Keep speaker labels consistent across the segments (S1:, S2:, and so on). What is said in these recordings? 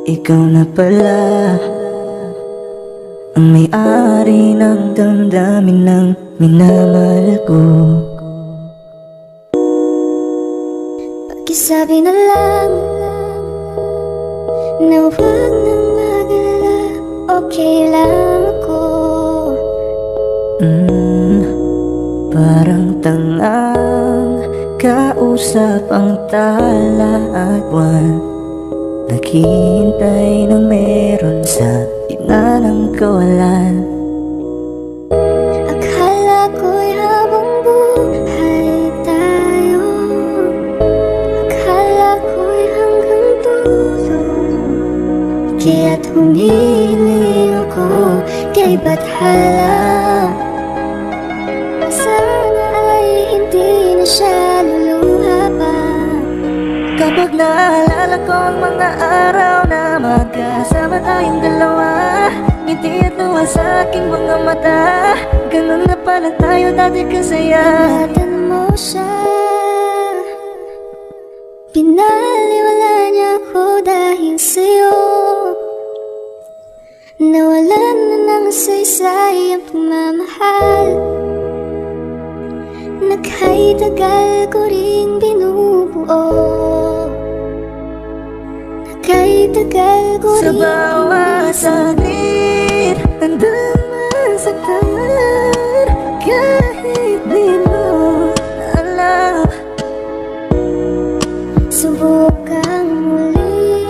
S1: ikaw na pala ang may-ari ng damdamin ng minamahal ko.
S2: Pakisabi na lang na huwag nang mag-alala, okay lang ako.
S1: Parang tangang kausap ang tala at buwan, naghihintay ng meron sa gitna ng kawalan.
S2: Akala ko'y habang buhay tayo, akala ko'y hanggang dulo, kaya't humiling ako kay Bathala. Sana ay hindi na siya luluha pa.
S1: Kapag naalala ko ang mga araw na magkasama tayong dalawa, ngiti at luha sa aking mga mata, ganun na pala tayo dati kasaya.
S2: Ingatan mo siya, pinaliwala niya ako dahil sa'yo. Nawalan na ng saysay ang pagmamahal na kahit tagal ko ring binubuo, na kahit tagal ko
S1: Sa
S2: ring
S1: bawat saglit, handang masaktan, kahit di mo alam.
S2: subukang muli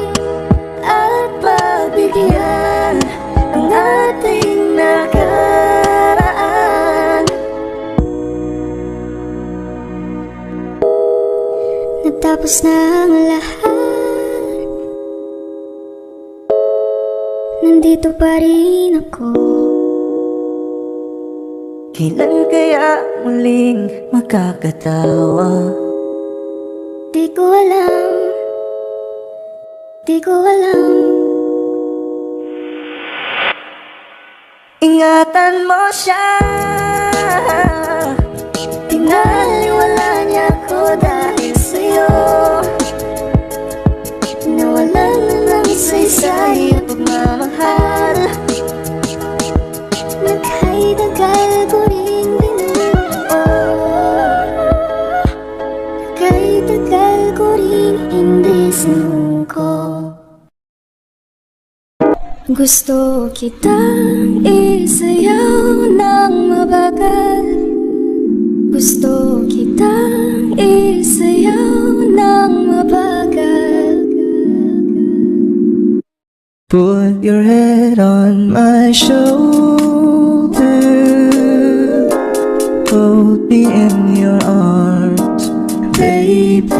S1: At pagbigyan ang ating nakaraan.
S2: natapos na ang lahat, nandito pa rin ako.
S1: Kailan kaya muling makakatawa?
S2: Di ko alam, di ko alam.
S1: Ingatan mo siya, pinaliwala niya ako dahil sa'yo. Nawalan na ng saysay ang pagmamahal
S2: Na kahit tagal ko rin binubuo, na kahit tagal ko rin hindi sinuko. Gusto kitang isayaw ng mabagal, gusto kitang isayaw ng mabagal.
S1: Put your head on my shoulder, hold me in your arms, baby.